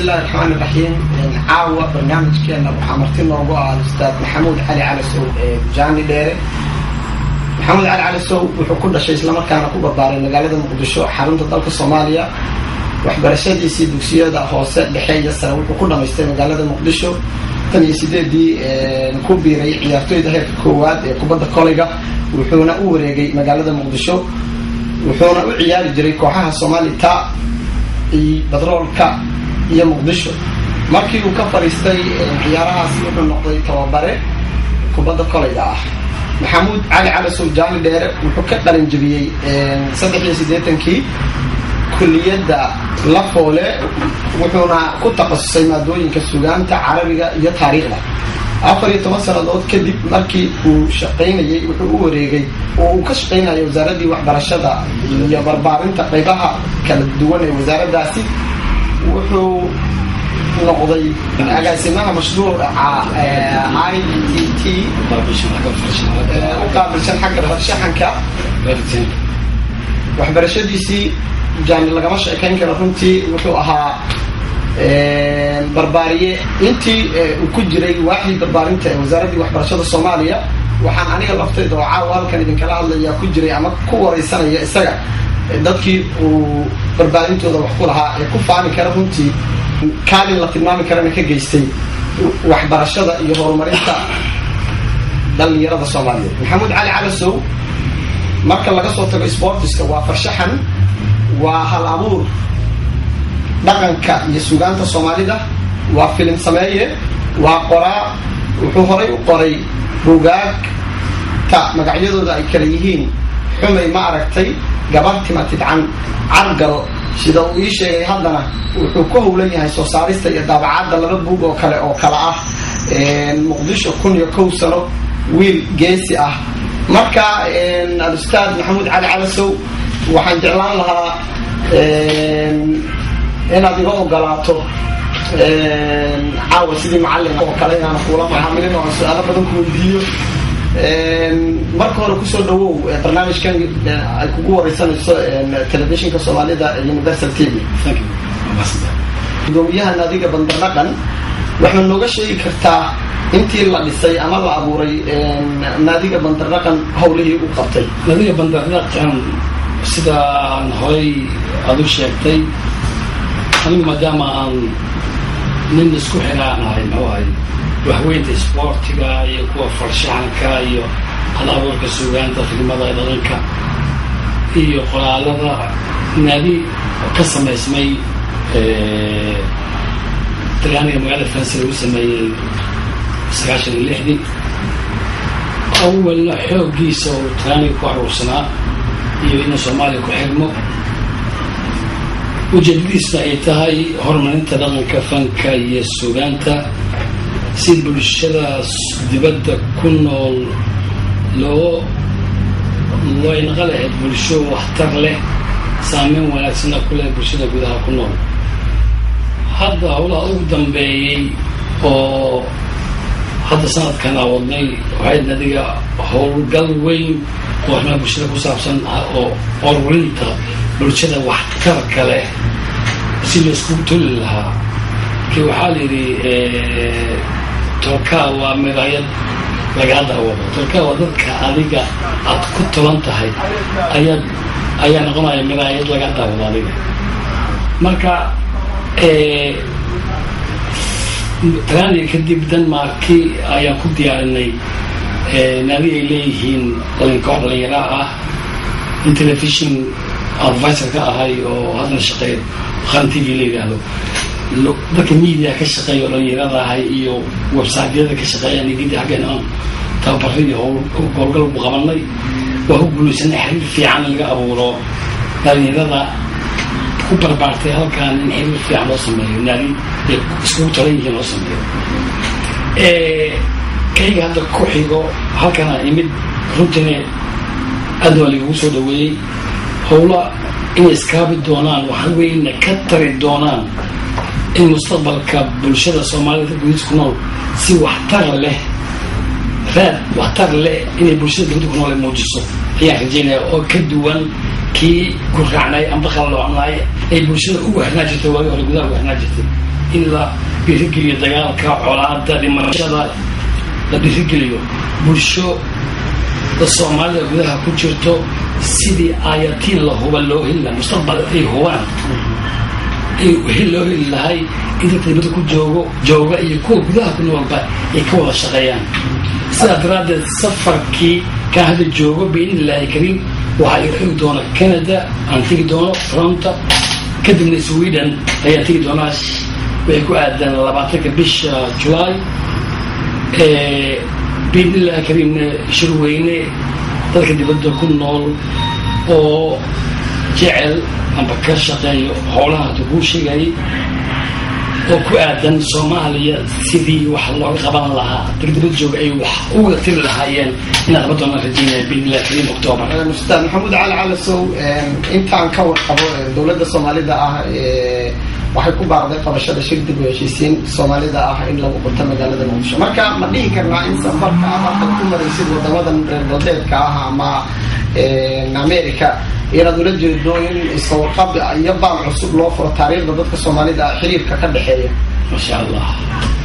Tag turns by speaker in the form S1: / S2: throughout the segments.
S1: الله الرحمن الرحيم. عاوة برنامج كنا وحمرتين موضوع الأستاذ محمود علي علسو جاني ديري. محمود علي علسو وحكون شيء إسلام كان أقوى بارين مقالة مقدشو حرمت الدولة الصومالية وحبرشادي سيدوكسية دا خوصة بحية السنة وحكونا مستوى مقالة مقدشو تاني سيدي دي نكوبي ريح يارتوي ده في كواد كوبادة كوليغا وحونا أوريجي مقالة مقدشو وحونا عيال جري كوحها الصومالي تا بدرولka iyo muqdisho markii uu ka fariistay ciyaarahaas wuxuu noqday tababare kubadda kolayga ah. Maxamuud Cali Calasow Jaani Dheere wuxuu ka qalin jabiyay 83kii kulliyadda Lafoole wuxuuna ku takhasusay maadooyinka suugaanta Carabiga iyo taariikhda. 14 sanadood kadib markii uu shaqaynayay wuxuu u wareegay oo uu ka shaqaynayay wasaaradii waxbarashada iyo barbaarinta qaybaha kala duwan ee wasaaraddaasi. wuxuu noqday agaasimaha mashruuca ITT qaabilsan xagga farshaxanka. waxbarashadiisii jaani lagama sheekayn karo runtii wuxuu ahaa barbaariye intii uu ku jiray waaxii barbaarinta ee wasaaradii waxbarashada Soomaaliya. waxaan aniga laftayda oo caawa halkan idin kala hadlaya ku jiray ama ku wareysanaya isaga dadkii uu barbaarintooda wax ku lahaa ee ku faani kara runtii kaalin la tilmaami karana ka geystay waxbarashada iyo horumarinta dhalinyarada Soomaaliyeed. Maxamuud Cali Calasow marka laga soo tago sportiska waa farshaxan, waa hal abuur dhaqanka iyo suugaanta Soomaalida, waa filim sameeye, waa qoraa. wuxuu horay u qoray buugaag ta magacyadooda ay kala yihiin xumay ma aragtay, gabar timatidcan, cargaro. sida uu ii sheegay haddana wuxuu ku howlan yahay soo saarista iyo daabacaadda laba buug oo kale ah muqdisho 1,000 sano, wiil geesi ah. marka al-Ustaad Maxamuud Cali Calasow waxaan jeclaan lahaa inaad iga ogolaato caawa sidii macallinka oo kale inaan kula macaamilin oo su'aalo badan ku weydiiyo. marka hore ku soo dhawow barnaamijkan ay kugu wareysanayso telefishinka Soomaalida Universal TV.
S2: Thank you.
S1: gudoomiyaha naadiga Bandardhaqan waxaa nooga sheegi kartaa intii la dhisay ama la abuuray naadiga Bandardhaqan howlihii uu qabtay.
S2: naadiga Bandardhaqan sida aan horay adu sheegtay anigu maadaama aan nin isku xiraanahay waxweynta sportiga iyo kuwa farshaxanka iyo hal-abuurka suugaanta filimada dhaqanka iyo qoraalada naadi ka samaysmay talyaaniga magaalada Faransa lagu sameeyey 96 awalna xooggiisa oo talyaaniga ku aruursanaa iyo in Soomaaliya ku xirmo. ujeedadiisna ay tahay horumarinta dhaqanka, fanka iyo suugaanta si bulshada dibadda ku nool loo inqalayd bulsho waxtar leh, saameyn wanaagsan ku leh bulshada gudaha ku nool. hadda howlaha ugu dambeeyey oo hadda sanadkan wadnay waxay nadiga howlgal weyn oo bulshada ku saabsan oo horumarinta bulshada waxtarka leh si loo isku tuli lahaa. kii waxaa la yidhi tolkaa waa miraayad laga daawado. tolkaa waa dadka adiga aad ku tolan tahay ayaa noqonaya miraayad laga daawado adiga. marka talyaaniga kadib Denmarkii ayaan ku diyaarinay naadi ay leeyihiin koox dhalinyaro ah in television advisor ka ahay oo hadda shaqeeyo Khan TV la yidhaahdo. dadka media ka shaqeeyo dhalinyarada ahay iyo website-yada ka shaqeeya nigida xaggan aan tababarri howlgal u qabanay. waa u guulaysanay xiriir fiican laga abuuro dhalinyarada ku barbaartay halkan in xiriir fiican loo sameeyo, naadi isku taran yihiin loo sameeyo. kayga hadda ku xigo halkan imid runtii aad waa lagu soo dhaweeyey. howla inay iskaabi doonaan waxa weeyna ka tari doonaan in mustaqbalka bulshada Soomaalida guud ku nool si waxtar leh inay bulshada guud ku nool muujiso ayaa rajaynaya oo ka duwan kii gurracnay amba qalloocnay ay bulshada u wehnaa jirtay waagii hore gudaha u wehnaa jirtay in la dhiirigeliyo dagaalka colaada dhimashada la dhiirigeliyo bulsho da soomaalida gudaha ku jirto sidii aayatiin la huba loo heli lahaa mustaqbal ay hubaan ay loo heli lahay inta dibadda ku jooga iyo kuwa gudaha ku noolba ay ka wada shaqeeyaan sidaa daraaddeed safarkii kaa hadda joogo biidnillaahi kariim waxaa ila xigi doona Canada aan tegi doono Toronto kadibna Sweden ayaan tegi doonaa waxay ku aadan 20 bisha July biidnillaahi kariimna shirweyne dadka dibadda ku nool oo jecel amba ka shaqeeyo howlaha uu sheegay oo ku aadan Soomaaliya sidii wax looga qaban lahaa degdeg joog ay wax uga tiri lahaayeen inaan qabto rajinay biidnillaahi kariim October
S1: Ustaad Maxamuud Cali Sow intaan ka warqabo dawladda Soomaalida waxay ku baaqday qabashada shir dib u heshiisiin Soomaalida in lagu qabto magaalada Muqdisho marka ma dhihi karnaa in safarka ama ku maraysid wadamadan reer galbeedka ama America ila dawladda jeedooyin iswarqab iyo baan cusub loo furo taariikhda dadka Soomaalida xiriirka ka dhaxeeya
S2: ma sha Allah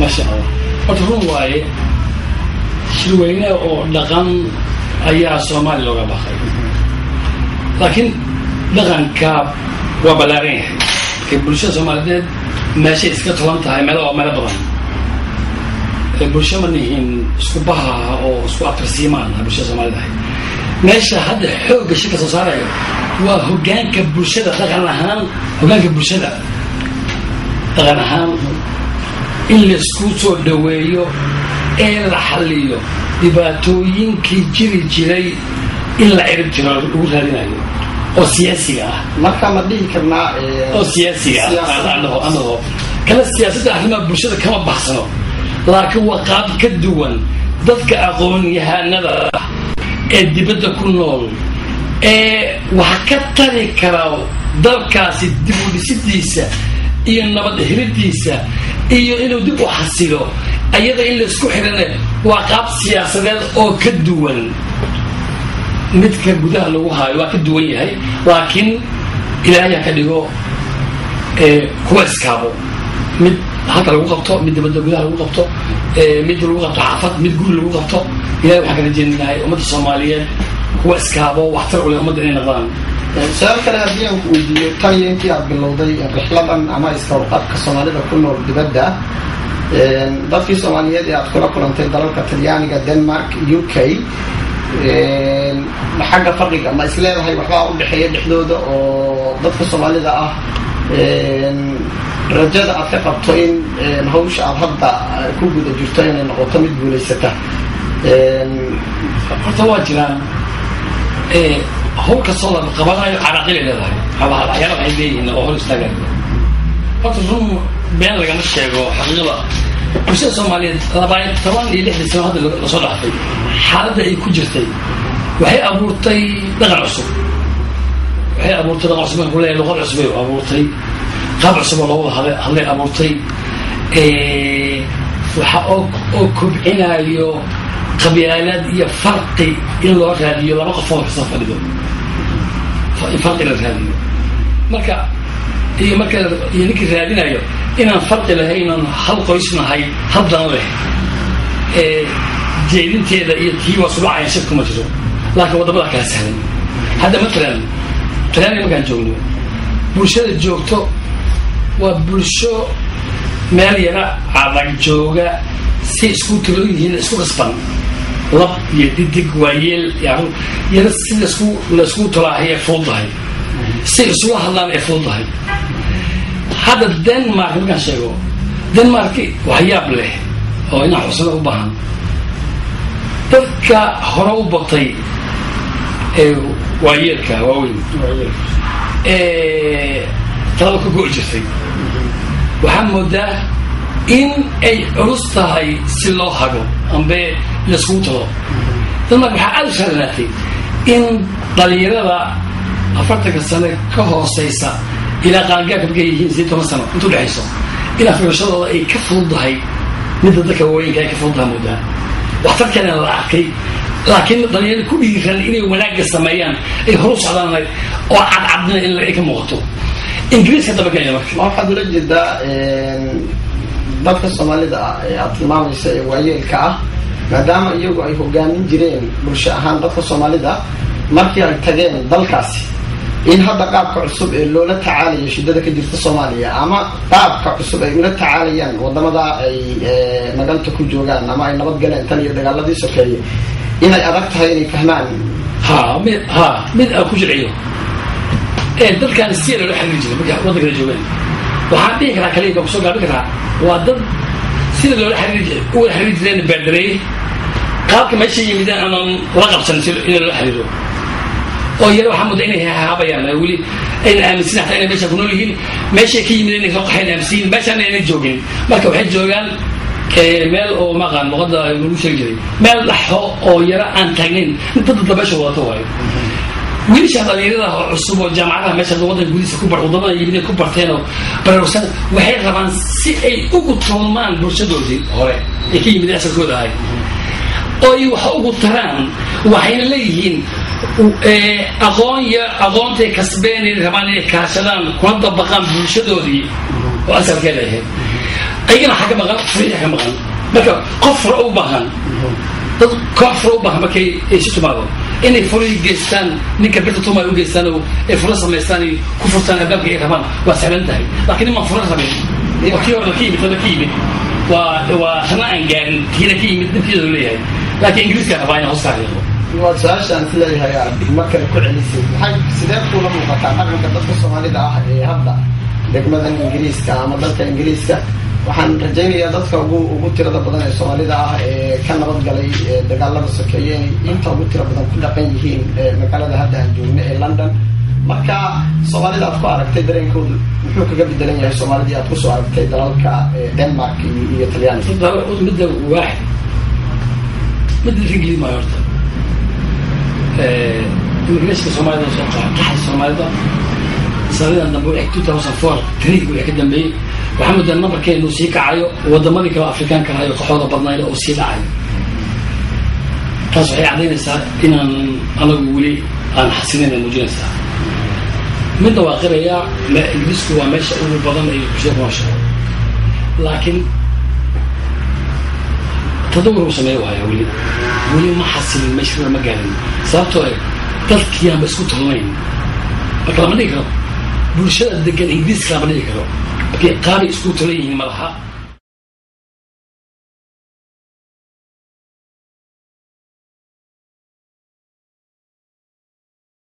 S2: waxa waaye shirweyne oo dhaqan ayaa Soomaali looga baxay laakiin dhaqanka waa balaaran bulshada Soomaaliyeed meesha iska tolan tahay meel badan bulshada manihin isku baha oo isku atrisiimaan bulshada Soomaaliyeed meesha hadda xoogga shirka soo saarayo waa hoggaanka bulshada dhaqan ahaan hoggaanka bulshada dhaqan ahaan in la isku soo dhaweeyo ee la xalliyo dhibaatooyinkii jiray in la cirib jiro lagu raadinayo oo siyaasiga
S1: marka ma dhihi karnaa
S2: oo siyaasiga anoo kala siyaasadda arrimaha bulshada kama baxsano laakiin waa qaab ka duwan dadka aqoon-yahanada ee dibadda ku nool ee waxa ka tari kara dalkaasi dib u dhisidiisa iyo nabad helidiisa iyo inuu dib u xasilo ayada in la isku xirane waa qaab siyaasadeed oo ka duwan midka gudaha lagu haayo waa ka duwan yahay laakiin ilaahay ka dhigo kuwa iskaabo mid halka lagu qabto mid dibadda gudaha lagu qabto mid lagu qabto xaafad mid guri lagu qabto ilaahay waxa kala jeedinahay ummadda Soomaaliyeed kuwa iskaabo waxtar u leh ummadda inay noqdaan
S1: su'aal kale haddii aan ku weydiiyo tan iyo intii aad bilowday rixladan ama iswarqabka Soomaalida ku nool dibadda dadkii Soomaaliyeed ee aad kula kulantay dalalka Talyaaniga Denmark UK xagga farqiga ma isleedahay waxbaa u dhaxeeya dhexdooda oo dadka Soomaalida rajada aad ka qabto in hawsha aad hadda ku guda jirto inay noqoto mid guulaysata
S2: horta waa jiraan hawlka soo la qabanayo caraaqil leedahay waxyaalo ay leeyihiin oo hor istaagan horta run been lagama sheego xaqiiqada bulshada Soomaaliyeed 16 sano hadda la soo dhaafay xaaladda ay ku jirtay waxay abuurtay dhaqan cusub kuleeyahay luqad cusub ay abuurtay qaab cusub oo loo hadlay abuurtay waxa oo kobcinayo qabyaalad iyo farqi in loo raadiyo laba qof oo xisab fadhido farqi la raadiyo marka ninkii raadinayo inaan farqi lahayn inaan hal qoys nahay haddan leh jeedinteeda iyo tii waa subacayan shir kuma jiro laakiin wadamada kala sahlan hadda matalan Talyaaniga markaan joogno bulshada joogto waa bulsho meel yara adag jooga si isku tiro yihiin isku qasban lab iyo didig waayeel yara si la isku talaahiya fuudahay si isugu hadlaan ee fuudahay hadda Denmark markaan sheego Denmark waxyaab leh oo inaa xusno u baahan dadka hore u batay waayeelka waaweyn talaba ka go'i jirtay waxaa moodaa in ay culus tahay si loo hago ambe laiskugu talo Denmark waxaa aad u sahlanaatay in dhalinyarada 40 sano ka hooseysa ilaa qaangaarka markay yihiin 10 sano intuu dhexayso ilaa fiirashadooda ay ka fududahay midda dadka waaweynka ay ka fududahay moodaa waxtarkana la arkay laakiin dhalinyarada ku dhiiran inay wanaagga sameeyaan ay horu socdaan oo cadcadna in ay ka muuqato ingiriiska daba keenaya marka
S1: waxaad ula jeedaa dadka Soomaalida ee aad tilmaamaysa ee waayeelka ah maadaama iyagu ay hogaamin jireen bulsho ahaan dadka Soomaalida markii ay tageen dalkaasi in hadda qaabka cusub ee loola tacaalayo shidada ka jirta Soomaaliya ama qaabka cusub ay ula tacaalayaan wadamada ay magaalada ku joogaan ama ay nabad galeen tan iyo dagaaladii sokeeye inay adag tahay inay fahmaan mid ku jirayo dadkan si loo xiriir jiray marka waddanka joogaan waxaan dhihi karaa kaliya ku soo gaabi karaa waa dad sida loo xiriir jiray beerdaray qaabka meesha yimidaan aan la qabsan in loo xiriiro oo yar waxaa muddo inay haabayaan weli ay aaminsan tahay inay meesha ku nool yihiin meesha ka yimid inay soo qaxeen aaminsan meesha inay joogin marka waxay joogaan meel oo maqan luqada lagu sheegi jiray meel dhaxo oo yara aan taagnayn inta dad meesha wadato waayo wiilasha dhalinyarada cusub oo jaamacadaha meesha waddanka gudihiisa ku wadamada yimid ku barteen oo bararsan waxay rabaan si ay ugu tolmaan bulshadoodii hore ay ka yimid asalkooda ahay oo ay wax ugu taraan waxayna leeyihiin aqoontay kasbeen inay rabaan inay kaashadaan kuna dabaqaan bulshadoodii oo asalkeeda ahayd ayagana xagga maqan furiya ka maqan marka qof fura u baahan dad koox fura u baahan markay isu timaado inay furii geystaan ninka birta tumaa u geystaan oo ay fura samaystaan ku furtaan albaabka ay rabaan waa sahlan tahay laakiin imaan fura samayn wakii hore ka yimid waa hana aan gaarin kiina ka yimid dhibkeedu leeyahay laakiin ingiriiska rabaa inay hoos kaariyo waa su-aashaan is leeyahay markale ku celisay maxay sidee kuula muuqataa dhaqanka dadka Soomaalida ah ee hadda degmadan ingiriiska ama dalka ingiriiska waxaan rajaynayaa dadka ugu tirada badan ee Soomaalida ah ee ka nabad galay dagaalada sokeeye inta ugu tirada badan ku dhaqan yihiin magaalada hadda aan joogno ee London marka Soomaalida aad ku aragtay dareenkoodu muxuu kaga bedelan yahay Soomaalida aad ku soo aragtay dalalka Denmark iyo Talyaaniga
S2: midda waaxid midda Ingiriis ma horta immigrantska Soomaalida soo qaxay Soomaalida sanadii dambe 2004 tariiq wixii ka dambeeyay waxaa muddo nambarkeenu sii kacayo wadamadii kale Afrikaanka ah oo qaxooda badnayd oo sii dhacayo taas waxay cadeynaysaa inaan anagu weli aan xasilinayn muujinaysaa midda waa qiraya ingiriisku waa meesha ugu badan ay bulshada ku nooshahay laakiin tadawur uu sameeyo waayo weli ma xasilin meesha ma gaarin sababtoo ah dadkii aan isku tolnayn marka lama dhigi karo bulshada degan ingiriiska lama dhigi karo qaar isku tolan yihiin malaha